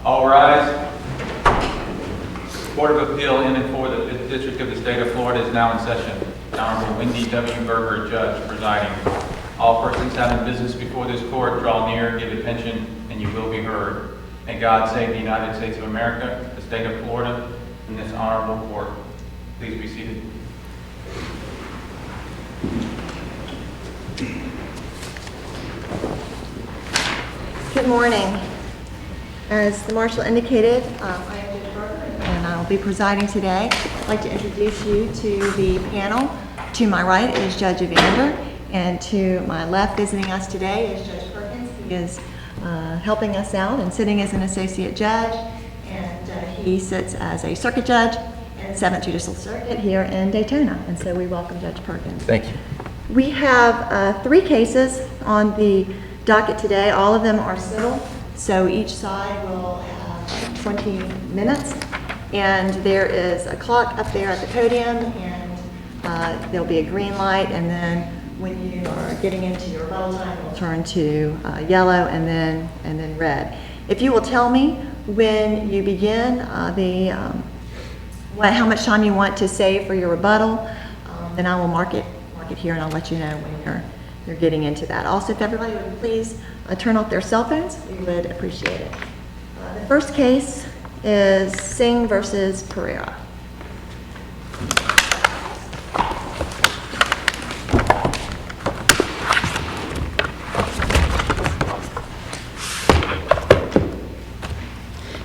All rise. Court of Appeal in and for the 5th District of the State of Florida is now in session. The Honorable Wendy W. Berger, Judge, presiding. All persons having business before this court draw near, give attention, and you will be heard. May God save the United States of America, the State of Florida, and this honorable court. Please be seated. Good morning. As the Marshal indicated, I am Judge Berger, and I will be presiding today. I'd like to introduce you to the panel. To my right is Judge RABINDER, and to my left visiting us today is Judge Perkins. He is helping us out and sitting as an associate judge, and he sits as a circuit judge in 7th Judicial Circuit here in Daytona, and so we welcome Judge Perkins. Thank you. We have 3 cases on the docket today. All of them are civil, so each side will have 20 minutes, and there is a clock up there at the podium, and there'll be a green light, and then when you are getting into your rebuttal time, it will turn to yellow and then red. If you will tell me when you begin how much time you want to save for your rebuttal, then I will mark it here, and I'll let you know when you're getting into that. Also, if everybody would please turn off their cell phones, we would appreciate it. The first case is Singh versus PEREIRA.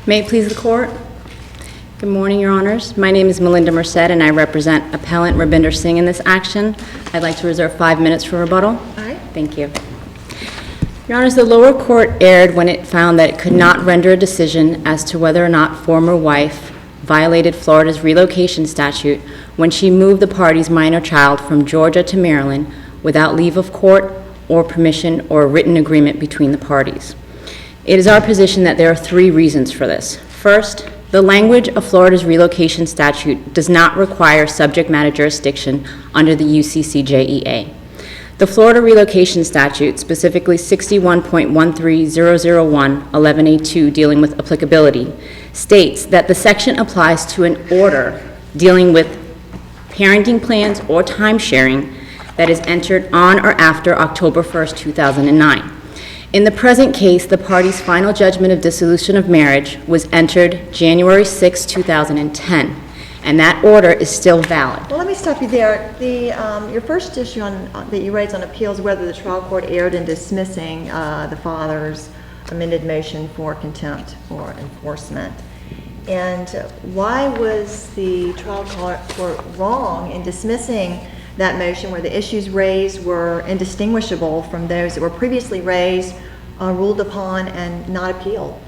May it please the court. Good morning, Your Honors. My name is Melinda Merced, and I represent Appellant Rabinder Singh in this action. I'd like to reserve 5 minutes for rebuttal. All right. Thank you. Your Honors, the lower court erred when it found that it could not render a decision as to whether or not former wife violated Florida's relocation statute when she moved the party's minor child from Georgia to Maryland without leave of court or permission or a written agreement between the parties. It is our position that there are 3 reasons for this. First, the language of Florida's relocation statute does not require subject matter jurisdiction under the UCCJEA. The Florida relocation statute, specifically 61.13001 11A2 dealing with applicability, states that the section applies to an order dealing with parenting plans or time-sharing that is entered on or after October 1st, 2009. In the present case, the party's final judgment of dissolution of marriage was entered January 6, 2010, and that order is still valid. Well, let me stop you there. Your first issue that you raised on appeal is whether the trial court erred in dismissing the father's amended motion for contempt or enforcement. And why was the trial court wrong in dismissing that motion where the issues raised were indistinguishable from those that were previously raised, ruled upon, and not appealed?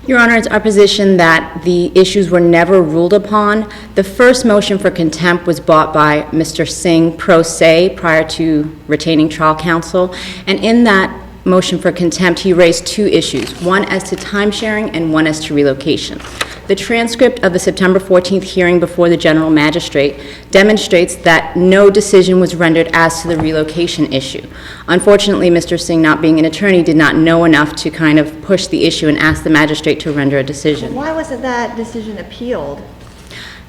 Your Honor, it's our position that the issues were never ruled upon. The first motion for contempt was brought by Mr. Singh pro se prior to retaining trial counsel, and in that motion for contempt, he raised 2 issues, one as to time sharing and one as to relocation. The transcript of the September 14th hearing before the general magistrate demonstrates that no decision was rendered as to the relocation issue. Unfortunately, Mr. Singh, not being an attorney, did not know enough to kind of push the issue and ask the magistrate to render a decision. Why wasn't that decision appealed?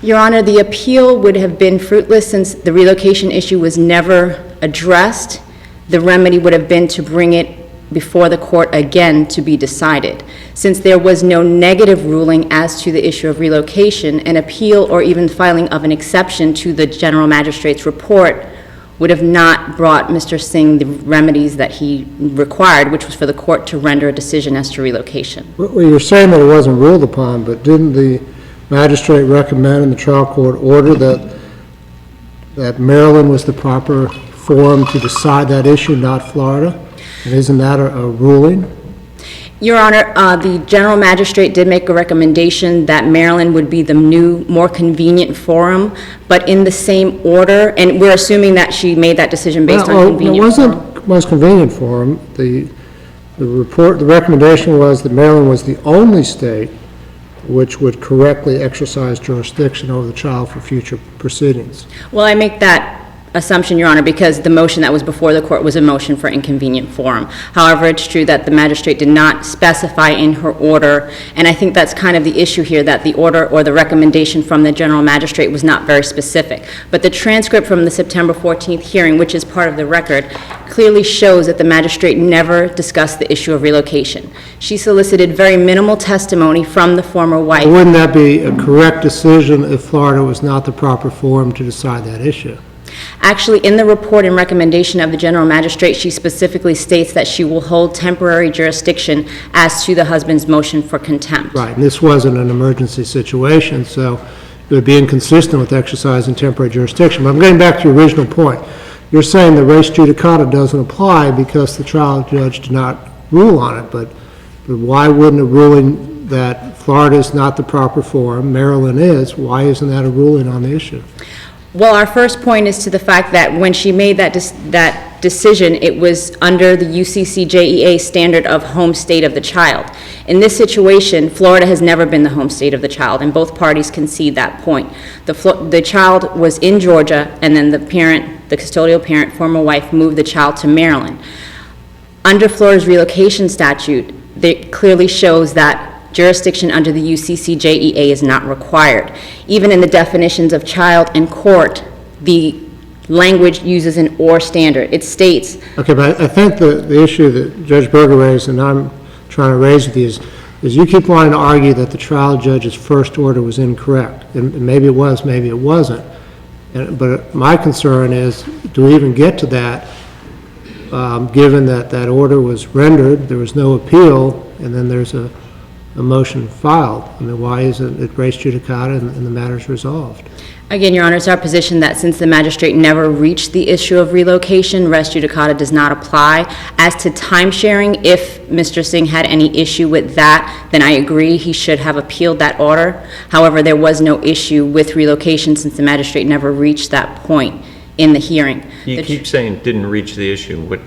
Your Honor, the appeal would have been fruitless since the relocation issue was never addressed. The remedy would have been to bring it before the court again to be decided. Since there was no negative ruling as to the issue of relocation, an appeal or even filing of an exception to the general magistrate's report would have not brought Mr. Singh the remedies that he required, which was for the court to render a decision as to relocation. Well, you're saying that it wasn't ruled upon, but didn't the magistrate recommend in the trial court order that Maryland was the proper forum to decide that issue, not Florida? And isn't that a ruling? Your Honor, the general magistrate did make a recommendation that Maryland would be the new, more convenient forum, but in the same order, and we're assuming that she made that decision based on convenient forum. It wasn't most convenient forum. The recommendation was that Maryland was the only state which would correctly exercise jurisdiction over the child for future proceedings. Well, I make that assumption, Your Honor, because the motion that was before the court was a motion for inconvenient forum. However, it's true that the magistrate did not specify in her order, and I think that's kind of the issue here, that the order or the recommendation from the general magistrate was not very specific. But the transcript from the September 14th hearing, which is part of the record, clearly shows that the magistrate never discussed the issue of relocation. She solicited very minimal testimony from the former wife. Wouldn't that be a correct decision if Florida was not the proper forum to decide that issue? Actually, in the report and recommendation of the general magistrate, she specifically states that she will hold temporary jurisdiction as to the husband's motion for contempt. Right, and this wasn't an emergency situation, so it would be inconsistent with exercising temporary jurisdiction. But I'm getting back to your original point. You're saying the res judicata doesn't apply because the trial judge did not rule on it, but why wouldn't a ruling that Florida is not the proper forum, Maryland is, why isn't that a ruling on the issue? Well, our first point is to the fact that when she made that decision, it was under the UCCJEA standard of home state of the child. In this situation, Florida has never been the home state of the child, and both parties concede that point. The child was in Georgia, and then the custodial parent, former wife, moved the child to Maryland. Under Florida's relocation statute, it clearly shows that jurisdiction under the UCCJEA is not required. Even in the definitions of child and court, the language uses an or standard. It states... Okay, but I think the issue that Judge Berger raised, and I'm trying to raise with you, is you keep wanting to argue that the trial judge's first order was incorrect. And maybe it was, maybe it wasn't. But my concern is, do we even get to that, given that that order was rendered, there was no appeal, and then there's a motion filed? I mean, why isn't it res judicata and the matter's resolved? Again, Your Honor, it's our position that since the magistrate never reached the issue of relocation, res judicata does not apply. As to time sharing, if Mr. Singh had any issue with that, then I agree he should have appealed that order. However, there was no issue with relocation since the magistrate never reached that point in the hearing. You keep saying didn't reach the issue.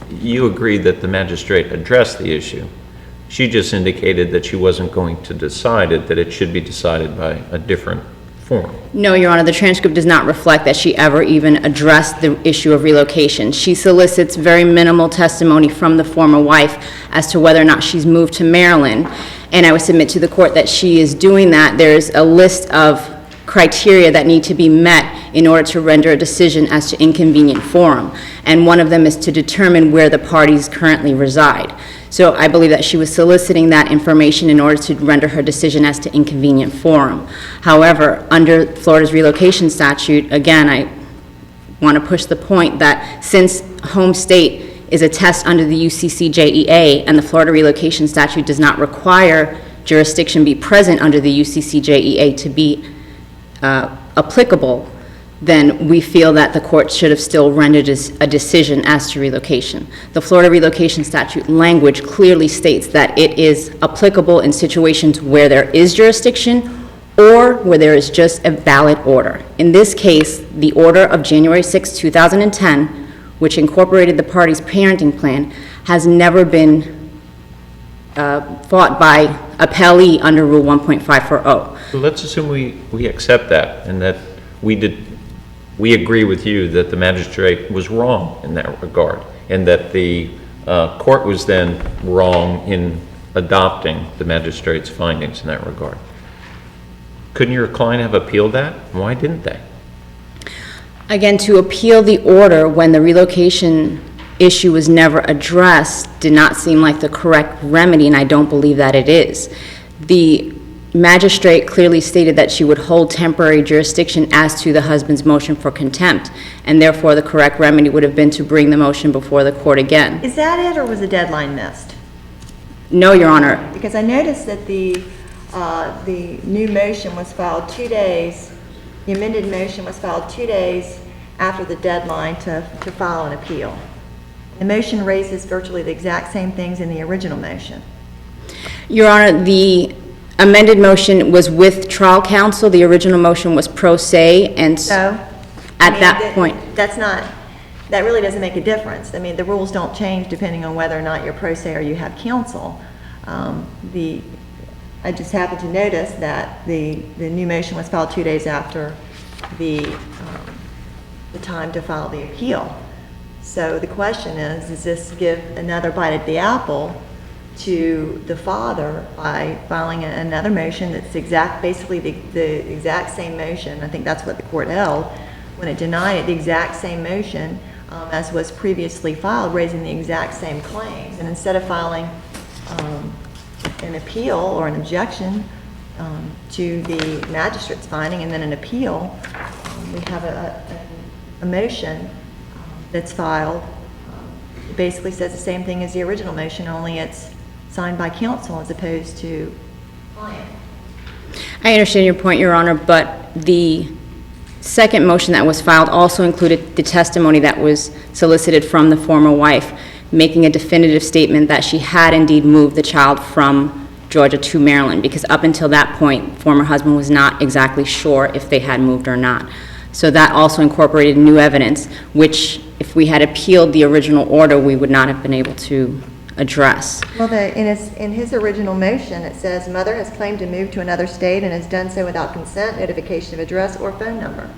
You agree that the magistrate addressed the issue. She just indicated that she wasn't going to decide it, that it should be decided by a different forum. No, Your Honor, the transcript does not reflect that she ever even addressed the issue of relocation. She solicits very minimal testimony from the former wife as to whether or not she's moved to Maryland, and I would submit to the court that she is doing that. There's a list of criteria that need to be met in order to render a decision as to inconvenient forum, and one of them is to determine where the parties currently reside. So I believe that she was soliciting that information in order to render her decision as to inconvenient forum. However, under Florida's relocation statute, again, I want to push the point that since home state is a test under the UCCJEA and the Florida relocation statute does not require jurisdiction be present under the UCCJEA to be applicable, then we feel that the court should have still rendered a decision as to relocation. The Florida relocation statute language clearly states that it is applicable in situations where there is jurisdiction or where there is just a valid order. In this case, the order of January 6, 2010, which incorporated the parties' parenting plan, has never been fought by appellee under Rule 1.540. So let's assume we accept that and that we agree with you that the magistrate was wrong in that regard and that the court was then wrong in adopting the magistrate's findings in that regard. Couldn't your client have appealed that? Why didn't they? Again, to appeal the order when the relocation issue was never addressed did not seem like the correct remedy, and I don't believe that it is. The magistrate clearly stated that she would hold temporary jurisdiction as to the husband's motion for contempt, and therefore the correct remedy would have been to bring the motion before the court again. Is that it, or was the deadline missed? No, Your Honor. Because I noticed that the new motion was filed 2 days, the amended motion was filed 2 days after the deadline to file an appeal. The motion raises virtually the exact same things in the original motion. Your Honor, the amended motion was with trial counsel. The original motion was pro se, and So, at that point, that really doesn't make a difference. I mean, the rules don't change depending on whether or not you're pro se or you have counsel. I just happened to notice that the new motion was filed 2 days after the the time to file the appeal. So the question is, does this give another bite at the apple to the father by filing another motion that's basically the exact same motion? I think that's what the court held when it denied it, the exact same motion as was previously filed, raising the exact same claims. And instead of filing an appeal or an objection to the magistrate's finding and then an appeal, we have a motion that's filed. It basically says the same thing as the original motion, only it's signed by counsel as opposed to client. I understand your point, Your Honor, but the second motion that was filed also included the testimony that was solicited from the former wife, making a definitive statement that she had indeed moved the child from Georgia to Maryland, because up until that point, former husband was not exactly sure if they had moved or not. So that also incorporated new evidence, which if we had appealed the original order, we would not have been able to address. Well, in his original motion, it says, mother has claimed to move to another state and has done so without consent, notification of address, or phone number.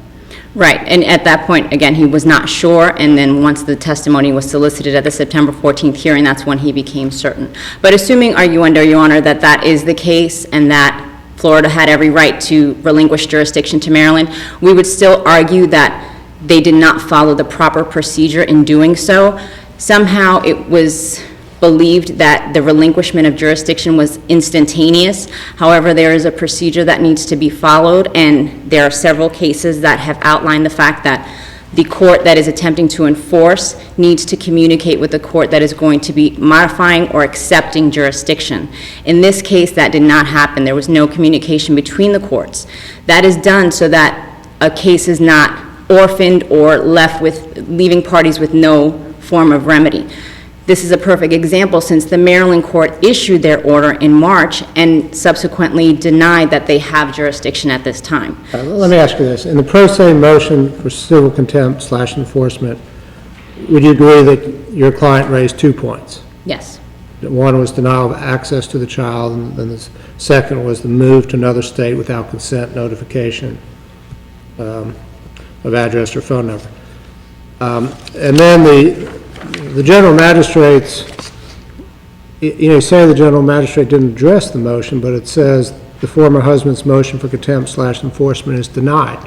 Right, and at that point, again, he was not sure, and then once the testimony was solicited at the September 14th hearing, that's when he became certain. But assuming, arguendo, Your Honor, that that is the case and that Florida had every right to relinquish jurisdiction to Maryland, we would still argue that they did not follow the proper procedure in doing so. Somehow it was believed that the relinquishment of jurisdiction was instantaneous. However, there is a procedure that needs to be followed, and there are several cases that have outlined the fact that the court that is attempting to enforce needs to communicate with the court that is going to be modifying or accepting jurisdiction. In this case, that did not happen. There was no communication between the courts. That is done so that a case is not orphaned or left with leaving parties with no form of remedy. This is a perfect example, since the Maryland court issued their order in March and subsequently denied that they have jurisdiction at this time. Let me ask you this. In the pro se motion for civil contempt / enforcement, would you agree that your client raised 2 points? Yes. One was denial of access to the child, and then the second was the move to another state without consent, notification of address or phone number. And then the general magistrates, you say the general magistrate didn't address the motion, but it says the former husband's motion for contempt / enforcement is denied.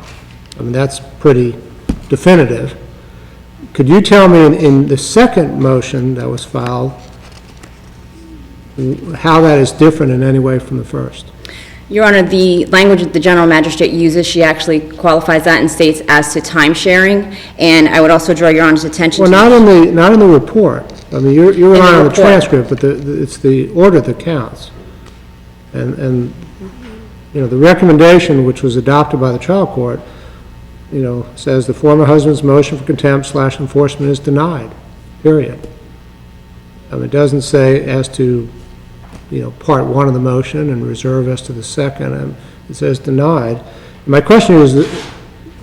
I mean, that's pretty definitive. Could you tell me in the second motion that was filed, how that is different in any way from the first? Your Honor, the language that the general magistrate uses, she actually qualifies that and states as to time sharing, and I would also draw Your Honor's attention Well, to... not in the report. I mean, you're relying on the transcript, but it's the order that counts. And you know, the recommendation, which was adopted by the trial court, you know, says the former husband's motion for contempt / enforcement is denied, period. I mean, it doesn't say as to, you know, part one of the motion and reserve as to the second, and it says denied. And my question is,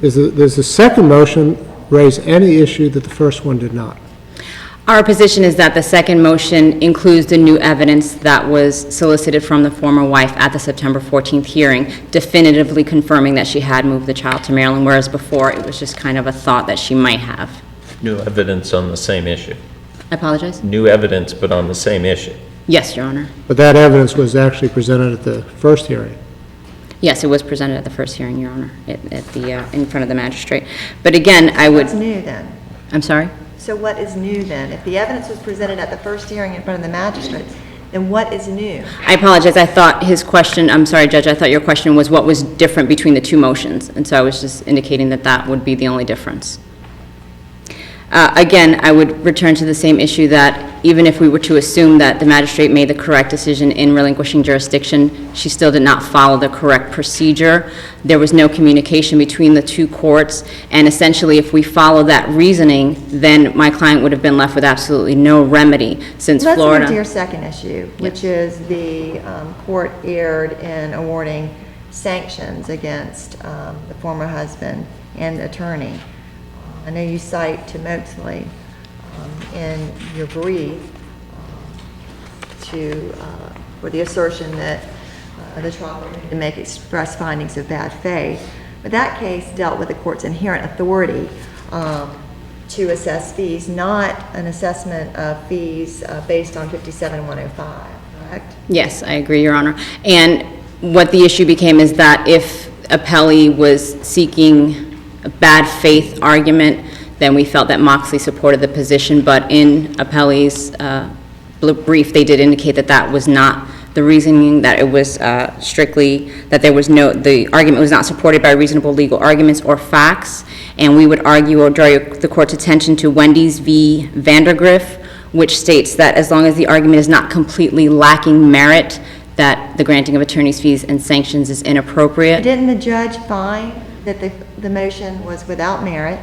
does the second motion raise any issue that the first one did not? Our position is that the second motion includes the new evidence that was solicited from the former wife at the September 14th hearing, definitively confirming that she had moved the child to Maryland, whereas before it was just kind of a thought that she might have. New evidence on the same issue. I apologize? New evidence, but on the same issue. Yes, Your Honor. But that evidence was actually presented at the first hearing. Yes, it was presented at the first hearing, Your Honor, in front of the magistrate. But again, I would... What's new then? I'm sorry? So what is new then? If the evidence was presented at the first hearing in front of the magistrate, then what is new? I apologize. I thought his question, I'm sorry, Judge, I thought your question was what was different between the two motions. And so I was just indicating that that would be the only difference. Again, I would return to the same issue that even if we were to assume that the magistrate made the correct decision in relinquishing jurisdiction, she still did not follow the correct procedure. There was no communication between the two courts, and essentially if we follow that reasoning, then my client would have been left with absolutely no remedy since Let's Florida... move to your second issue, which is the court erred in awarding sanctions against the former husband and attorney. I know you cite to Moxley in your brief for the assertion that the trial court needed to make express findings of bad faith. But that case dealt with the court's inherent authority to assess fees, not an assessment of fees based on 57-105, correct? Yes, I agree, Your Honor. And what the issue became is that if appellee was seeking a bad faith argument, then we felt that Moxley supported the position, but in appellee's brief, they did indicate that that was not the reasoning, that it was strictly, that there was no, the argument was not supported by reasonable legal arguments or facts, and we would argue or draw the court's attention to Wendy's v. Vandergriff, which states that as long as the argument is not completely lacking merit, that the granting of attorney's fees and sanctions is inappropriate. Didn't the judge find that the motion was without merit,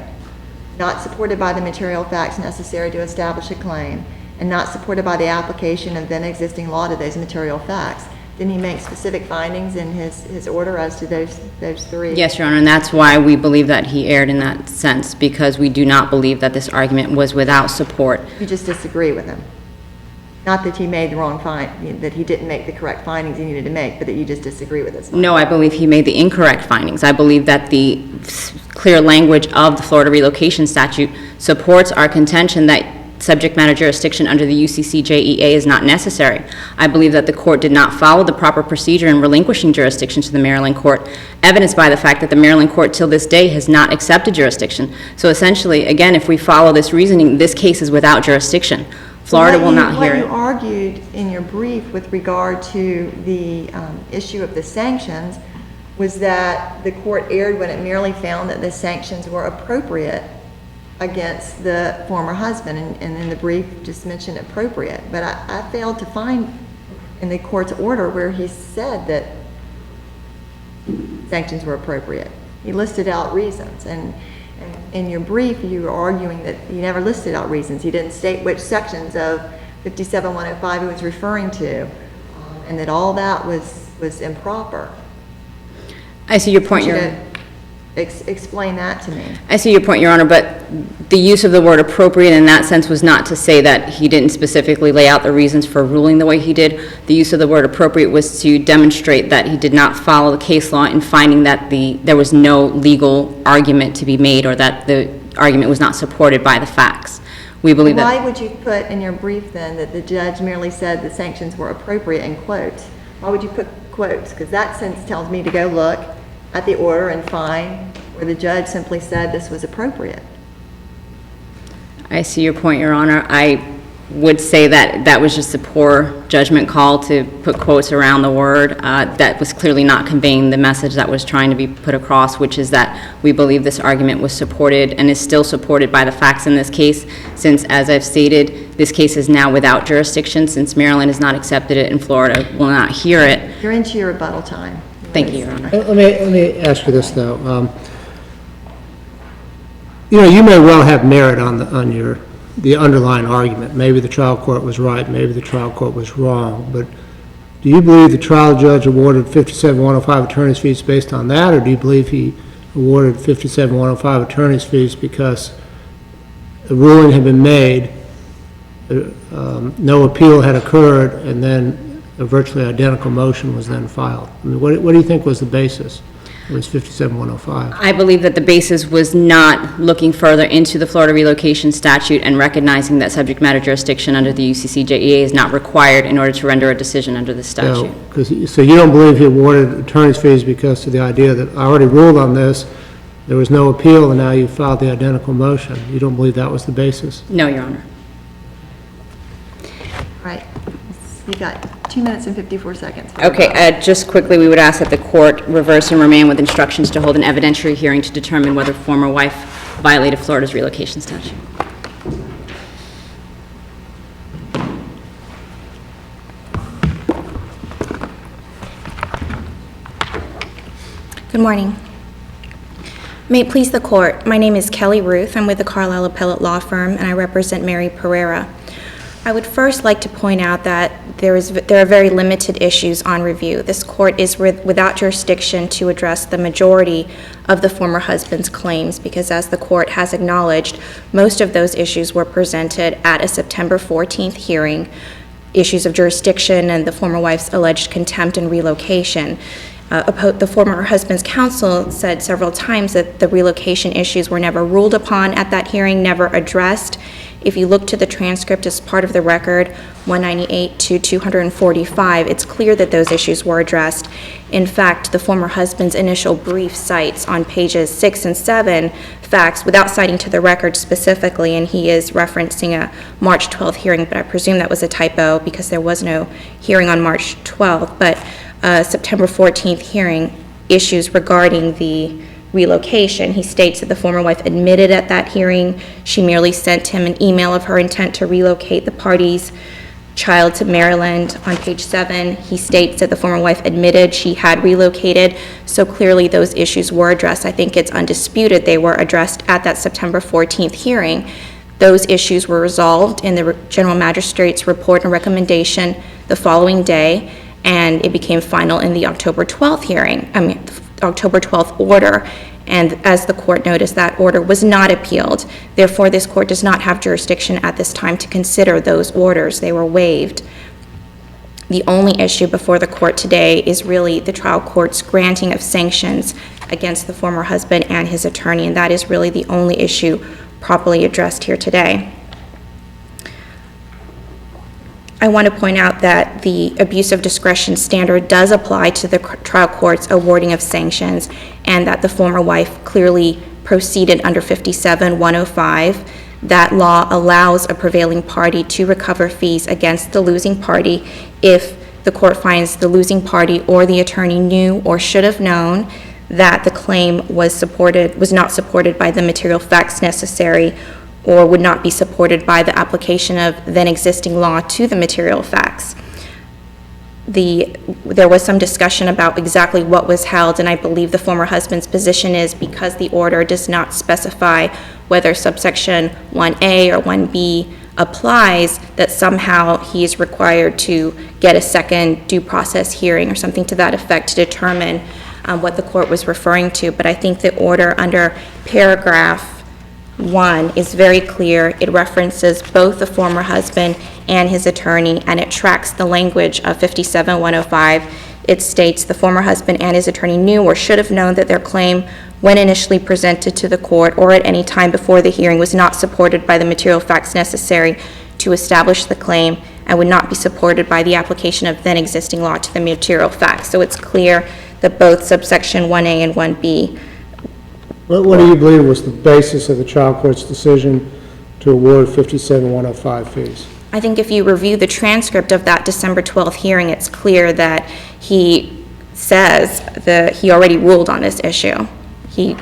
not supported by the material facts necessary to establish a claim, and not supported by the application of then existing law to those material facts? Didn't he make specific findings in his order as to those three? Yes, Your Honor, and that's why we believe that he erred in that sense, because we do not believe that this argument was without support. You just disagree with him? Not that he made the wrong that he didn't make the correct findings he needed to make, but that you just disagree with us? No, I believe he made the incorrect findings. I believe that the clear language of the Florida Relocation Statute supports our contention that subject matter jurisdiction under the UCCJEA is not necessary. I believe that the court did not follow the proper procedure in relinquishing jurisdiction to the Maryland court, evidenced by the fact that the Maryland court till this day has not accepted jurisdiction. So essentially, again, if we follow this reasoning, this case is without jurisdiction. Florida will not hear it. What you argued in your brief with regard to the issue of the sanctions was that the court erred when it merely found that the sanctions were appropriate against the former husband, and in the brief just mentioned appropriate. But I failed to find in the court's order where he said that sanctions were appropriate. He listed out reasons, and in your brief you were arguing that he never listed out reasons. He didn't state which sections of 57-105 he was referring to, and that all that was improper. I see your point, Your Honor. Explain that to me. I see your point, Your Honor, but the use of the word appropriate in that sense was not to say that he didn't specifically lay out the reasons for ruling the way he did. The use of the word appropriate was to demonstrate that he did not follow the case law in finding that there was no legal argument to be made, or that the argument was not supported by the facts. We believe that. Why would you put in your brief then that the judge merely said the sanctions were appropriate in quotes? Why would you put quotes? Because that sentence tells me to go look at the order and find where the judge simply said this was appropriate. I see your point, Your Honor. I would say that that was just a poor judgment call to put quotes around the word. That was clearly not conveying the message that was trying to be put across, which is that we believe this argument was supported and is still supported by the facts in this case, since, as I've stated, this case is now without jurisdiction, since Maryland has not accepted it and Florida will not hear it. You're into your rebuttal time. Thank you, Your Honor. Let me ask you this, though. You may well have merit on the underlying argument. Maybe the trial court was right, maybe the trial court was wrong, but do you believe the trial judge awarded 57-105 attorney's fees based on that, or do you believe he awarded 57-105 attorney's fees because the ruling had been made, no appeal had occurred, and then a virtually identical motion was then filed? I mean, what do you think was the basis? It was 57-105. I believe that the basis was not looking further into the Florida Relocation Statute and recognizing that subject matter jurisdiction under the UCCJEA is not required in order to render a decision under the statute. So you don't believe he awarded attorney's fees because of the idea that I already ruled on this, there was no appeal, and now you filed the identical motion. You don't believe that was the basis? No, Your Honor. All right. You got 2 minutes and 54 seconds. Okay, just quickly, we would ask that the court reverse and remand with instructions to hold an evidentiary hearing to determine whether former wife violated Florida's relocation statute. Good morning. May it please the court, my name is Kelly Ruth. I'm with the Carlisle Appellate Law Firm, and I represent Mary PEREIRA. I would first like to point out that there are very limited issues on review. This court is without jurisdiction to address the majority of the former husband's claims because, as the court has acknowledged, most of those issues were presented at a September 14th hearing, issues of jurisdiction and the former wife's alleged contempt and relocation. the former husband's counsel said several times that the relocation issues were never ruled upon at that hearing, never addressed. If you look to the transcript as part of the record, 198 to 245, it's clear that those issues were addressed. In fact, the former husband's initial brief cites on pages 6 and 7 facts without citing to the record specifically, and he is referencing a March 12th hearing, but I presume that was a typo because there was no hearing on March 12th. But September 14th hearing issues regarding the relocation. He states that the former wife admitted at that hearing she merely sent him an email of her intent to relocate the party's child to Maryland. On page 7, he states that the former wife admitted she had relocated, so clearly those issues were addressed. I think it's undisputed they were addressed at that September 14th hearing. Those issues were resolved in the general magistrate's report and recommendation the following day, and it became final in the October 12th hearing, October 12th order. And as the court noticed, that order was not appealed. Therefore, this court does not have jurisdiction at this time to consider those orders. They were waived. The only issue before the court today is really the trial court's granting of sanctions against the former husband and his attorney, and that is really the only issue properly addressed here today. I want to point out that the abuse of discretion standard does apply to the trial court's awarding of sanctions, and that the former wife clearly proceeded under 57-105. That law allows a prevailing party to recover fees against the losing party if the court finds the losing party or the attorney knew or should have known that the claim was not supported by the material facts necessary, or would not be supported by the application of then existing law to the material facts. There was some discussion about exactly what was held, and I believe the former husband's position is because the order does not specify whether subsection 1A or 1B applies, that somehow he is required to get a second due process hearing or something to that effect to determine what the court was referring to. But I think the order under paragraph 1 is very clear. It references both the former husband and his attorney, and it tracks the language of 57-105. It states the former husband and his attorney knew or should have known that their claim, when initially presented to the court or at any time before the hearing, was not supported by the material facts necessary to establish the claim and would not be supported by the application of then existing law to the material facts. So it's clear that both subsection 1A and 1B. What do you believe was the basis of the trial court's decision to award 57-105 fees? I think if you review the transcript of that December 12th hearing, it's clear that he says that he already ruled on this issue.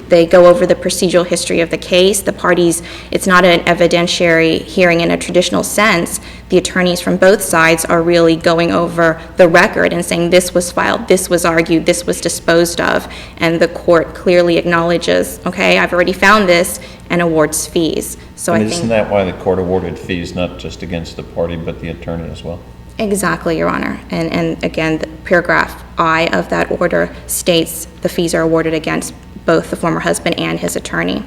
They go over the procedural history of the case. The parties, it's not an evidentiary hearing in a traditional sense. The attorneys from both sides are really going over the record and saying this was filed, this was argued, this was disposed of, and the court clearly acknowledges, okay, I've already found this, and awards fees. So I think isn't that why the court awarded fees not just against the party but the attorney as well? Exactly, Your Honor. And again, the paragraph I of that order states the fees are awarded against both the former husband and his attorney.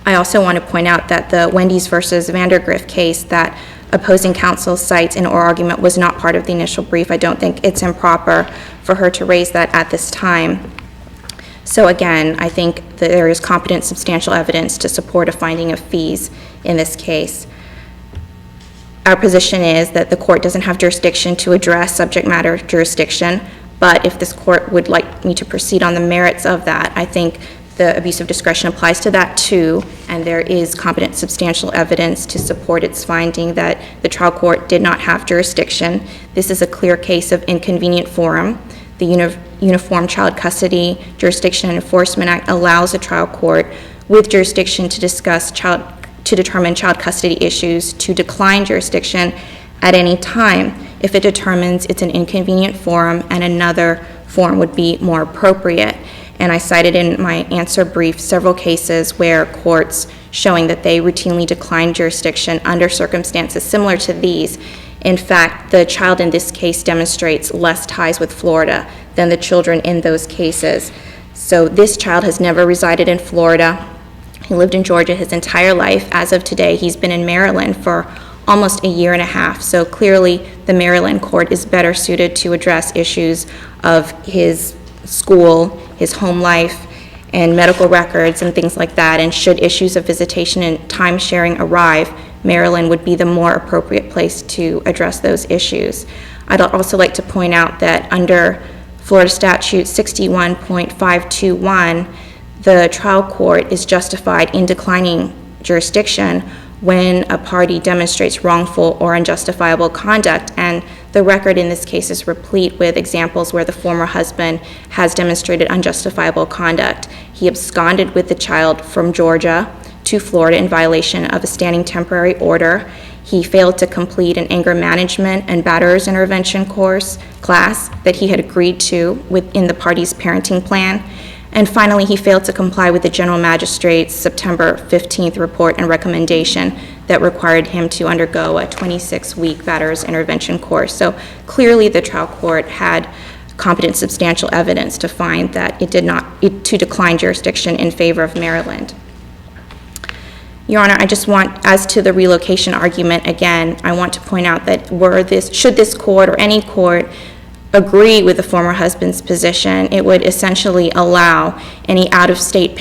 I also want to point out that the Wendy's versus Vandergrift case that opposing counsel cites in oral argument was not part of the initial brief. I don't think it's improper for her to raise that at this time. So again, I think that there is competent substantial evidence to support a finding of fees in this case. Our position is that the court doesn't have jurisdiction to address subject matter jurisdiction, but if this court would like me to proceed on the merits of that, I think the abuse of discretion applies to that too, and there is competent substantial evidence to support its finding that the trial court did not have jurisdiction. This is a clear case of inconvenient forum. The Uniform Child Custody Jurisdiction and Enforcement Act allows a trial court with jurisdiction to determine child custody issues to decline jurisdiction at any time if it determines it's an inconvenient forum and another forum would be more appropriate. And I cited in my answer brief several cases where courts showing that they routinely decline jurisdiction under circumstances similar to these. In fact, the child in this case demonstrates less ties with Florida than the children in those cases. So this child has never resided in Florida. He lived in Georgia his entire life. As of today, he's been in Maryland for almost a year and a half. So clearly, the Maryland court is better suited to address issues of his school, his home life, and medical records and things like that. And should issues of visitation and time sharing arrive, Maryland would be the more appropriate place to address those issues. I'd also like to point out that under Florida Statute 61.521, the trial court is justified in declining jurisdiction when a party demonstrates wrongful or unjustifiable conduct, and the record in this case is replete with examples where the former husband has demonstrated unjustifiable conduct. He absconded with the child from Georgia to Florida in violation of a standing temporary order. He failed to complete an anger management and batterers intervention class that he had agreed to within the party's parenting plan. And finally, he failed to comply with the general magistrate's September 15th report and recommendation that required him to undergo a 26-week batterers intervention course. So clearly, the trial court had competent substantial evidence to find that to decline jurisdiction in favor of Maryland. Your Honor, I just want, as to the relocation argument, again, I want to point out that should this court or any court agree with the former husband's position, it would essentially allow any out-of-state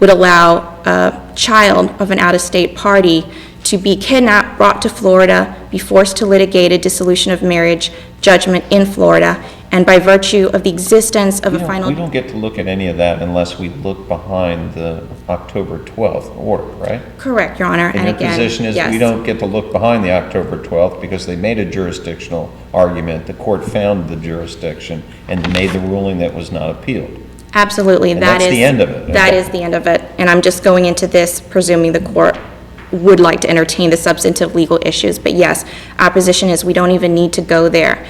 would allow a child of an out-of-state party to be kidnapped, brought to Florida, be forced to litigate a dissolution of marriage judgment in Florida, and by virtue of the existence of a final... We don't get to look at any of that unless we look behind the October 12th order, right? Correct, Your Honor, and your again, position is yes. we don't get to look behind the October 12th because they made a jurisdictional argument, the court found the jurisdiction, and made the ruling that was not appealed. Absolutely. And that's the end of it. That is the end of it, and I'm just going into this presuming the court would like to entertain the substantive legal issues, but yes, our position is we don't even need to go there.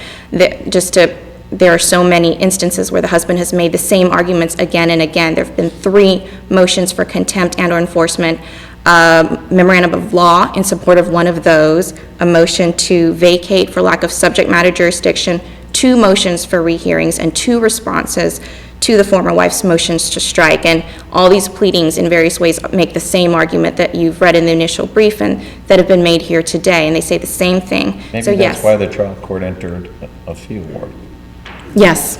There are so many instances where the husband has made the same arguments again and again. There have been 3 motions for contempt and or enforcement, memorandum of law in support of one of those, a motion to vacate for lack of subject matter jurisdiction, 2 motions for rehearings, and 2 responses to the former wife's motions to strike. And all these pleadings in various ways make the same argument that you've read in the initial brief and that have been made here today, and they say the same thing. Maybe so, that's yes. why the trial court entered a fee award. Yes.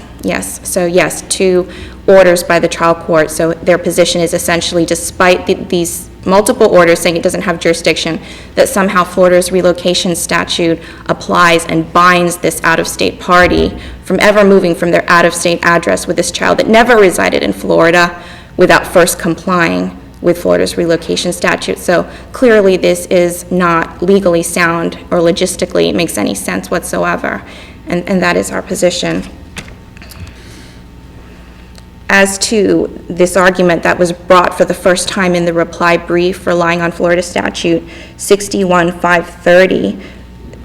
So yes, 2 orders by the trial court. So their position is essentially, despite these multiple orders saying it doesn't have jurisdiction, that somehow Florida's relocation statute applies and binds this out-of-state party from ever moving from their out-of-state address with this child that never resided in Florida without first complying with Florida's relocation statute. So clearly this is not legally sound or logistically makes any sense whatsoever. And that is our position. As to this argument that was brought for the first time in the reply brief relying on Florida statute 61.530,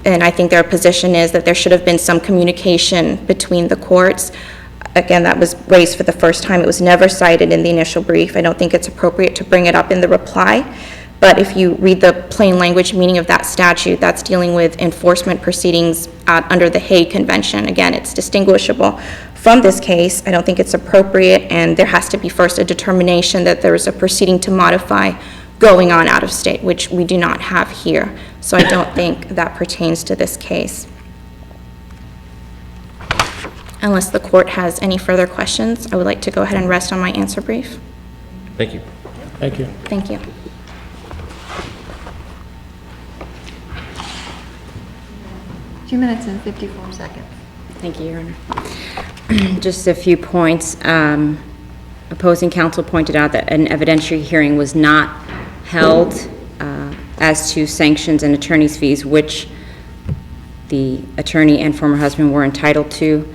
and I think their position is that there should have been some communication between the courts. Again, that was raised for the first time. It was never cited in the initial brief. I don't think it's appropriate to bring it up in the reply. But if you read the plain language meaning of that statute, that's dealing with enforcement proceedings under the Hague Convention. Again, it's distinguishable from this case. I don't think it's appropriate, and there has to be first a determination that there is a proceeding to modify going on out of state, which we do not have here. So I don't think that pertains to this case. Unless the court has any further questions, I would like to go ahead and rest on my answer brief. Thank you. Thank you. Thank you. Two minutes and 54 seconds. Thank you, Your Honor. Just a few points. Opposing counsel pointed out that an evidentiary hearing was not held as to sanctions and attorney's fees, which the attorney and former husband were entitled to.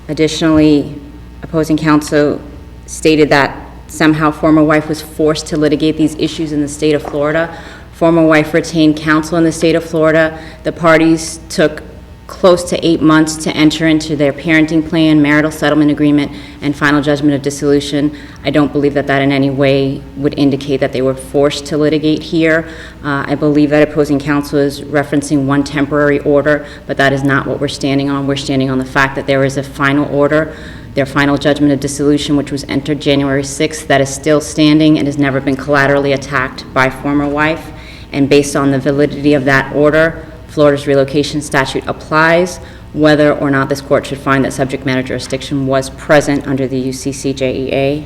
Additionally, opposing counsel stated that somehow former wife was forced to litigate these issues in the state of Florida. Former wife retained counsel in the state of Florida. The parties took close to 8 months to enter into their parenting plan, marital settlement agreement, and final judgment of dissolution. I don't believe that that in any way would indicate that they were forced to litigate here. I believe that opposing counsel is referencing one temporary order, but that is not what we're standing on. We're standing on the fact that there is a final order, their final judgment of dissolution, which was entered January 6th, that is still standing and has never been collaterally attacked by former wife. and based on the validity of that order, Florida's relocation statute applies, whether or not this court should find that subject matter jurisdiction was present under the UCCJEA.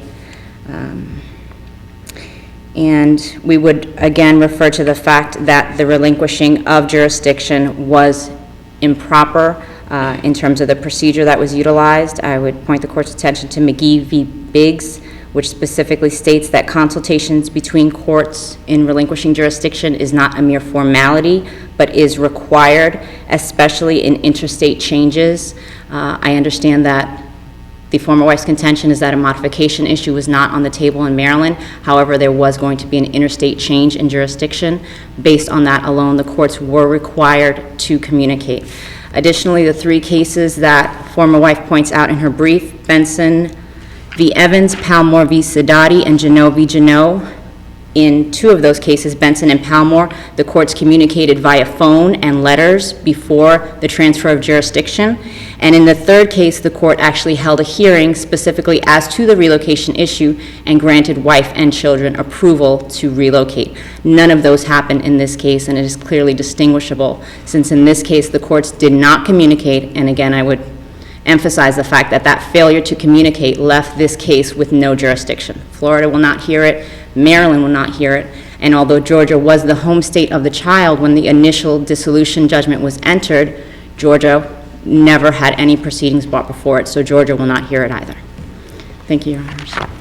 And we would again refer to the fact that the relinquishing of jurisdiction was improper in terms of the procedure that was utilized. I would point the court's attention to McGee v. Biggs, which specifically states that consultations between courts in relinquishing jurisdiction is not a mere formality, but is required, especially in interstate changes. I understand that the former wife's contention is that a modification issue was not on the table in Maryland. However, there was going to be an interstate change in jurisdiction. Based on that alone, the courts were required to communicate. Additionally, the 3 cases that former wife points out in her brief, Benson v. Evans, Palmore v. Sadati, and Janot v. Janot. In 2 of those cases, Benson and Palmore, the courts communicated via phone and letters before the transfer of jurisdiction. And in the 3rd case, the court actually held a hearing specifically as to the relocation issue and granted wife and children approval to relocate. None of those happened in this case, and it is clearly distinguishable, since in this case, the courts did not communicate, and again, I would emphasize the fact that that failure to communicate left this case with no jurisdiction. Florida will not hear it, Maryland will not hear it, and although Georgia was the home state of the child when the initial dissolution judgment was entered, Georgia never had any proceedings brought before it, so Georgia will not hear it either. Thank you, Your Honors.